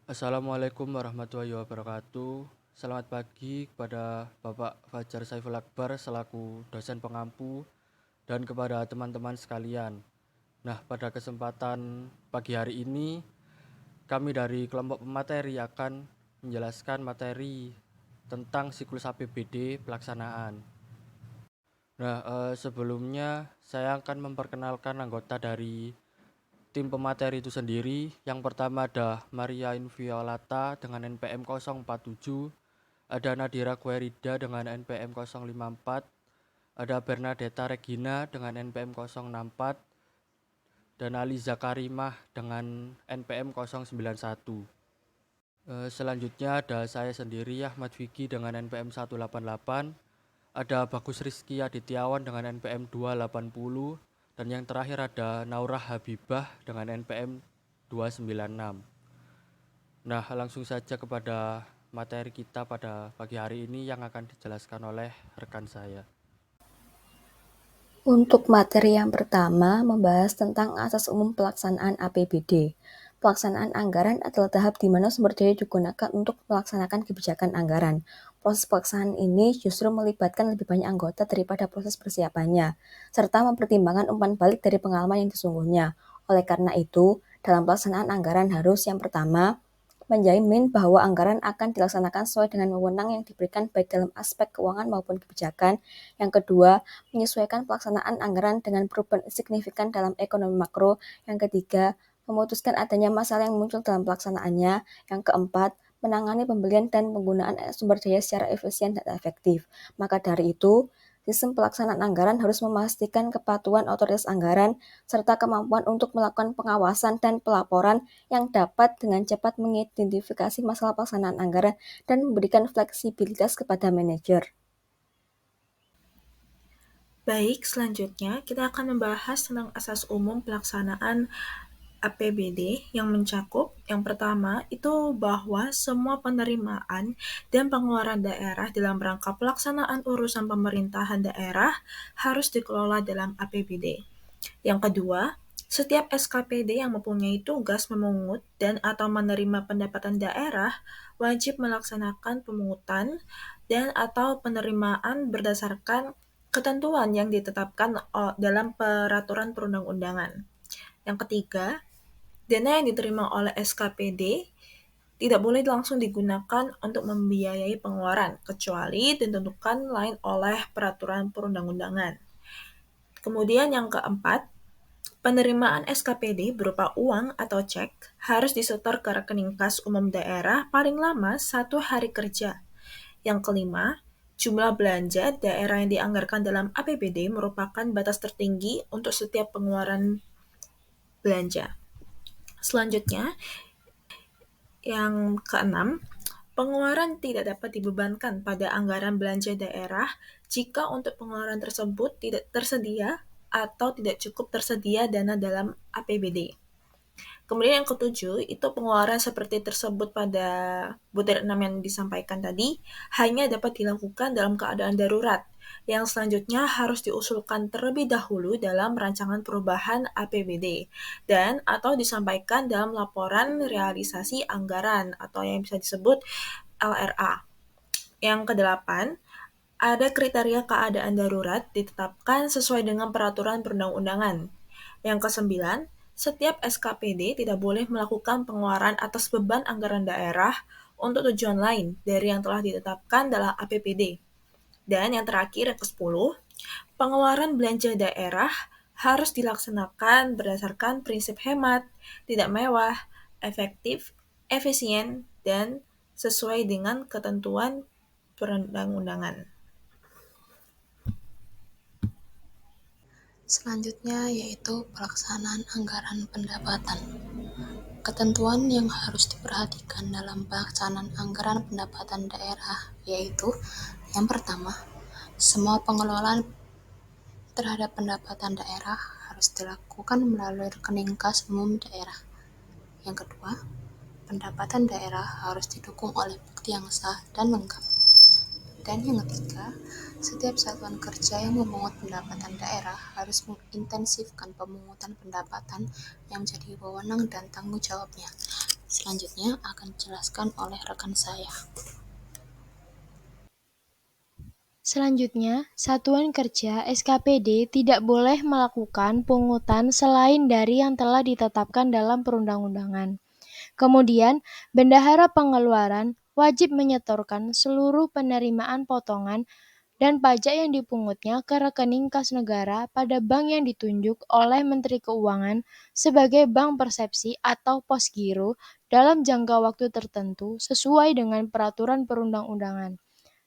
Assalamualaikum warahmatullahi wabarakatuh. Selamat pagi kepada Bapak Fajar Saiful Akbar selaku dosen pengampu dan kepada teman-teman sekalian. Nah, pada kesempatan pagi hari ini, kami dari kelompok pemateri akan menjelaskan materi tentang siklus APBD pelaksanaan. Nah, sebelumnya saya akan memperkenalkan anggota dari tim pemateri itu sendiri. Yang pertama ada Maria Inviolata dengan NPM 047, ada Nadira Guerida dengan NPM 054, ada Bernadetta Regina dengan NPM 064, dan Aliza Karimah dengan NPM 091. Selanjutnya ada saya sendiri Ahmad Vicky dengan NPM 188, ada Bagus Rizky Adityawan dengan NPM 280, dan yang terakhir ada Naurah Habibah dengan NPM 296. Nah, langsung saja kepada materi kita pada pagi hari ini yang akan dijelaskan oleh rekan saya. Untuk materi yang pertama, membahas tentang asas umum pelaksanaan APBD. Pelaksanaan anggaran adalah tahap di mana sumber daya digunakan untuk melaksanakan kebijakan anggaran. Proses pelaksanaan ini justru melibatkan lebih banyak anggota daripada proses persiapannya, serta mempertimbangkan umpan balik dari pengalaman yang sesungguhnya. Oleh karena itu, dalam pelaksanaan anggaran harus yang pertama, menjamin bahwa anggaran akan dilaksanakan sesuai dengan wewenang yang diberikan baik dalam aspek keuangan maupun kebijakan. Yang kedua, menyesuaikan pelaksanaan anggaran dengan perubahan signifikan dalam ekonomi makro. Yang ketiga, memutuskan adanya masalah yang muncul dalam pelaksanaannya. Yang keempat, menangani pembelian dan penggunaan sumber daya secara efisien dan efektif. Maka dari itu, sistem pelaksanaan anggaran harus memastikan kepatuhan otoritas anggaran serta kemampuan untuk melakukan pengawasan dan pelaporan yang dapat dengan cepat mengidentifikasi masalah pelaksanaan anggaran dan memberikan fleksibilitas kepada manajer. Baik, selanjutnya kita akan membahas tentang asas umum pelaksanaan APBD yang mencakup yang pertama itu bahwa semua penerimaan dan pengeluaran daerah dalam rangka pelaksanaan urusan pemerintahan daerah harus dikelola dalam APBD. Yang kedua, setiap SKPD yang mempunyai tugas memungut dan atau menerima pendapatan daerah wajib melaksanakan pemungutan dan atau penerimaan berdasarkan ketentuan yang ditetapkan dalam peraturan perundang-undangan. Yang ketiga, dana yang diterima oleh SKPD tidak boleh langsung digunakan untuk membiayai pengeluaran, kecuali ditentukan lain oleh peraturan perundang-undangan. Kemudian yang keempat, penerimaan SKPD berupa uang atau cek harus disetor ke rekening kas umum daerah paling lama 1 hari kerja. Yang kelima, jumlah belanja daerah yang dianggarkan dalam APBD merupakan batas tertinggi untuk setiap pengeluaran belanja. Selanjutnya, yang keenam, pengeluaran tidak dapat dibebankan pada anggaran belanja daerah jika untuk pengeluaran tersebut tidak tersedia atau tidak cukup tersedia dana dalam APBD. Kemudian yang ketujuh, itu pengeluaran seperti tersebut pada butir 6 yang disampaikan tadi, hanya dapat dilakukan dalam keadaan darurat, yang selanjutnya harus diusulkan terlebih dahulu dalam rancangan perubahan APBD, dan atau disampaikan dalam laporan realisasi anggaran, atau yang bisa disebut LRA. Yang kedelapan, ada kriteria keadaan darurat ditetapkan sesuai dengan peraturan perundang-undangan. Yang kesembilan, setiap SKPD tidak boleh melakukan pengeluaran atas beban anggaran daerah untuk tujuan lain dari yang telah ditetapkan dalam APBD. Dan yang terakhir, yang ke-10, pengeluaran belanja daerah harus dilaksanakan berdasarkan prinsip hemat, tidak mewah, efektif, efisien, dan sesuai dengan ketentuan perundang-undangan. Selanjutnya yaitu pelaksanaan anggaran pendapatan. Ketentuan yang harus diperhatikan dalam pelaksanaan anggaran pendapatan daerah yaitu yang pertama, semua pengelolaan terhadap pendapatan daerah harus dilakukan melalui rekening kas umum daerah. Yang kedua, pendapatan daerah harus didukung oleh bukti yang sah dan lengkap. Dan yang ketiga, setiap satuan kerja yang memungut pendapatan daerah harus mengintensifkan pemungutan pendapatan yang menjadi wewenang dan tanggung jawabnya. Selanjutnya akan dijelaskan oleh rekan saya. Selanjutnya, Satuan Kerja (SKPD) tidak boleh melakukan pungutan selain dari yang telah ditetapkan dalam perundang-undangan. Kemudian, Bendahara Pengeluaran wajib menyetorkan seluruh penerimaan potongan dan pajak yang dipungutnya ke rekening kas negara pada bank yang ditunjuk oleh Menteri Keuangan sebagai bank persepsi atau pos giro dalam jangka waktu tertentu sesuai dengan peraturan perundang-undangan.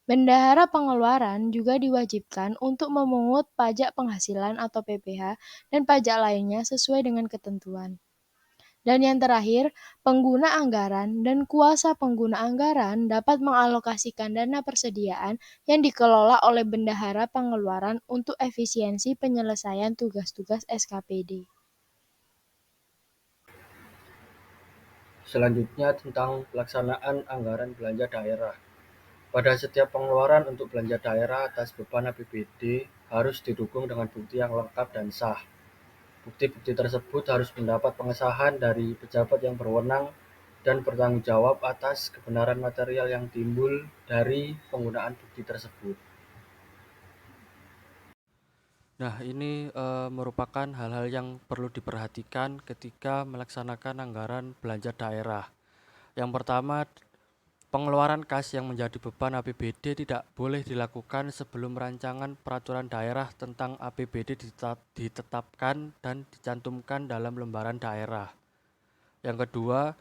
Bendahara Pengeluaran juga diwajibkan untuk memungut pajak penghasilan atau PPh dan pajak lainnya sesuai dengan ketentuan. Dan yang terakhir, pengguna anggaran dan kuasa pengguna anggaran dapat mengalokasikan dana persediaan yang dikelola oleh Bendahara Pengeluaran untuk efisiensi penyelesaian tugas-tugas SKPD. Selanjutnya tentang pelaksanaan anggaran belanja daerah. Pada setiap pengeluaran untuk belanja daerah atas beban APBD harus didukung dengan bukti yang lengkap dan sah. Bukti-bukti tersebut harus mendapat pengesahan dari pejabat yang berwenang dan bertanggung jawab atas kebenaran material yang timbul dari penggunaan bukti tersebut. Nah, ini merupakan hal-hal yang perlu diperhatikan ketika melaksanakan anggaran belanja daerah. Yang pertama, pengeluaran kas yang menjadi beban APBD tidak boleh dilakukan sebelum rancangan peraturan daerah tentang APBD ditetapkan dan dicantumkan dalam lembaran daerah. Yang kedua,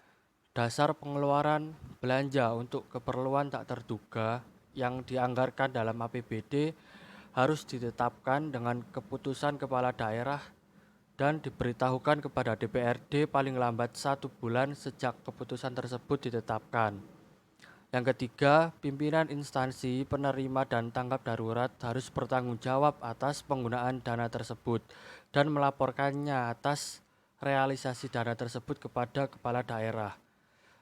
dasar pengeluaran belanja untuk keperluan tak terduga yang dianggarkan dalam APBD harus ditetapkan dengan keputusan kepala daerah dan diberitahukan kepada DPRD paling lambat 1 bulan sejak keputusan tersebut ditetapkan. Yang ketiga, pimpinan instansi penerima dan tanggap darurat harus bertanggung jawab atas penggunaan dana tersebut dan melaporkannya atas realisasi dana tersebut kepada kepala daerah.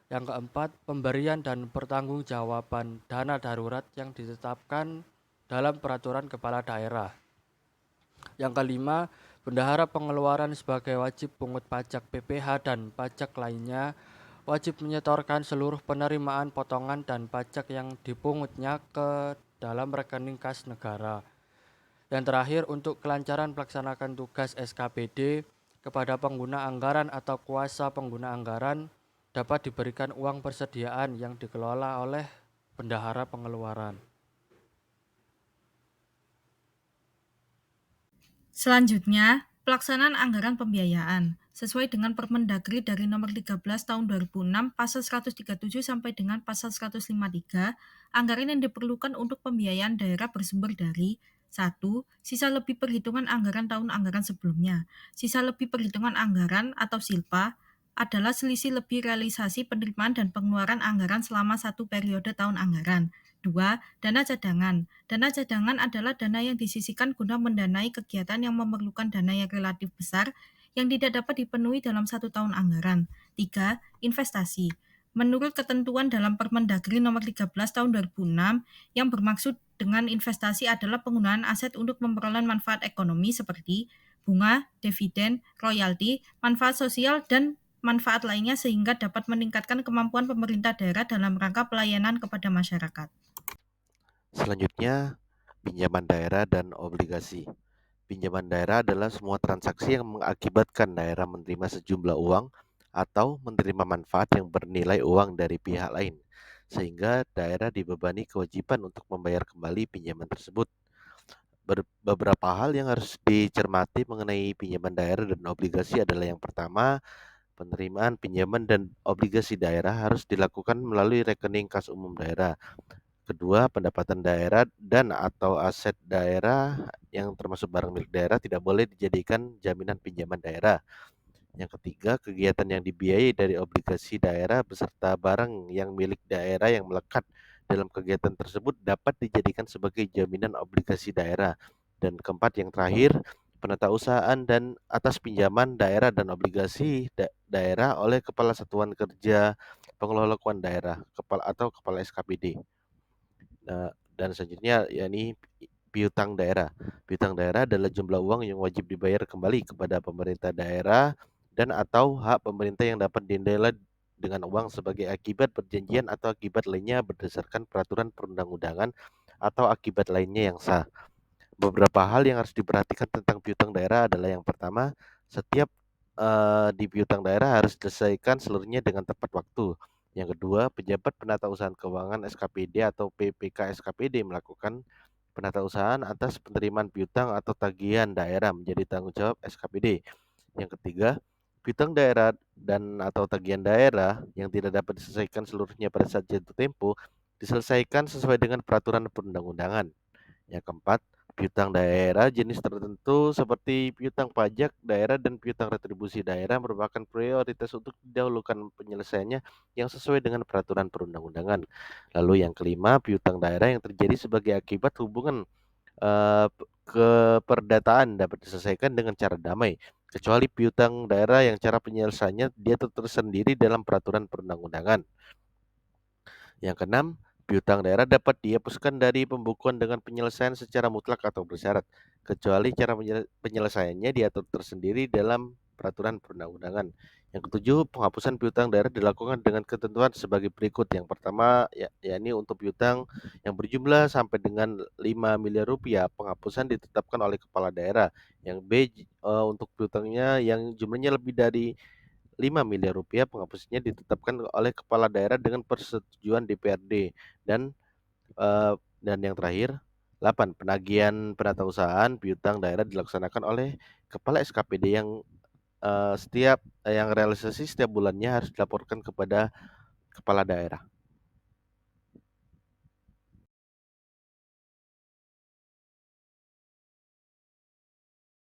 Yang keempat, pemberian dan pertanggungjawaban dana darurat yang ditetapkan dalam peraturan kepala daerah. Yang kelima, bendahara pengeluaran sebagai wajib pungut pajak PPh dan pajak lainnya wajib menyetorkan seluruh penerimaan potongan dan pajak yang dipungutnya ke dalam rekening kas negara. Yang terakhir, untuk kelancaran pelaksanakan tugas SKPD kepada pengguna anggaran atau kuasa pengguna anggaran dapat diberikan uang persediaan yang dikelola oleh bendahara pengeluaran. Selanjutnya, pelaksanaan anggaran pembiayaan sesuai dengan Permendagri dari nomor 13 tahun 2006 pasal 137 sampai dengan pasal 153, anggaran yang diperlukan untuk pembiayaan daerah bersumber dari 1. Sisa lebih perhitungan anggaran tahun anggaran sebelumnya. Sisa lebih perhitungan anggaran atau SILPA adalah selisih lebih realisasi penerimaan dan pengeluaran anggaran selama satu periode tahun anggaran. 2. Dana cadangan. Dana cadangan adalah dana yang disisihkan guna mendanai kegiatan yang memerlukan dana yang relatif besar yang tidak dapat dipenuhi dalam satu tahun anggaran. 3. Investasi. Menurut ketentuan dalam Permendagri nomor 13 tahun 2006, yang bermaksud dengan investasi adalah penggunaan aset untuk memperoleh manfaat ekonomi seperti bunga, dividen, royalti, manfaat sosial, dan manfaat lainnya sehingga dapat meningkatkan kemampuan pemerintah daerah dalam rangka pelayanan kepada masyarakat. Selanjutnya, pinjaman daerah dan obligasi. Pinjaman daerah adalah semua transaksi yang mengakibatkan daerah menerima sejumlah uang atau menerima manfaat yang bernilai uang dari pihak lain, sehingga daerah dibebani kewajiban untuk membayar kembali pinjaman tersebut. Beberapa hal yang harus dicermati mengenai pinjaman daerah dan obligasi adalah yang pertama, penerimaan pinjaman dan obligasi daerah harus dilakukan melalui rekening kas umum daerah. Kedua, pendapatan daerah dan atau aset daerah yang termasuk barang milik daerah tidak boleh dijadikan jaminan pinjaman daerah. Yang ketiga, kegiatan yang dibiayai dari obligasi daerah beserta barang yang milik daerah yang melekat dalam kegiatan tersebut dapat dijadikan sebagai jaminan obligasi daerah. Dan keempat, yang terakhir, penatausahaan dan atas pinjaman daerah dan obligasi daerah oleh Kepala Satuan Kerja Pengelola Keuangan Daerah atau Kepala SKPD. Dan selanjutnya yakni piutang daerah. Piutang daerah adalah jumlah uang yang wajib dibayar kembali kepada pemerintah daerah dan atau hak pemerintah yang dapat dengan uang sebagai akibat perjanjian atau akibat lainnya berdasarkan peraturan perundang-undangan atau akibat lainnya yang sah. Beberapa hal yang harus diperhatikan tentang piutang daerah adalah yang pertama, setiap di piutang daerah harus diselesaikan seluruhnya dengan tepat waktu. Yang kedua, pejabat penata usahaan keuangan SKPD atau PPK SKPD melakukan penata usahaan atas penerimaan piutang atau tagihan daerah menjadi tanggung jawab SKPD. Yang ketiga, piutang daerah dan atau tagihan daerah yang tidak dapat diselesaikan seluruhnya pada saat jatuh tempo diselesaikan sesuai dengan peraturan perundang-undangan. Yang keempat, piutang daerah jenis tertentu seperti piutang pajak daerah dan piutang retribusi daerah merupakan prioritas untuk didahulukan penyelesaiannya yang sesuai dengan peraturan perundang-undangan. Lalu yang kelima, piutang daerah yang terjadi sebagai akibat hubungan keperdataan dapat diselesaikan dengan cara damai, kecuali piutang daerah yang cara penyelesaiannya dia tersendiri dalam peraturan perundang-undangan. Yang keenam, piutang daerah dapat dihapuskan dari pembukuan dengan penyelesaian secara mutlak atau bersyarat, kecuali cara penyelesaiannya diatur tersendiri dalam peraturan perundang-undangan. Yang ketujuh, penghapusan piutang daerah dilakukan dengan ketentuan sebagai berikut. Yang pertama, yakni untuk piutang yang berjumlah sampai dengan 5 miliar rupiah, penghapusan ditetapkan oleh kepala daerah. Yang B, untuk piutangnya yang jumlahnya lebih dari 5 miliar rupiah, penghapusnya ditetapkan oleh kepala daerah dengan persetujuan DPRD. Dan yang terakhir, 8, penagihan penata usahaan piutang daerah dilaksanakan oleh kepala SKPD yang realisasi setiap bulannya harus dilaporkan kepada kepala daerah.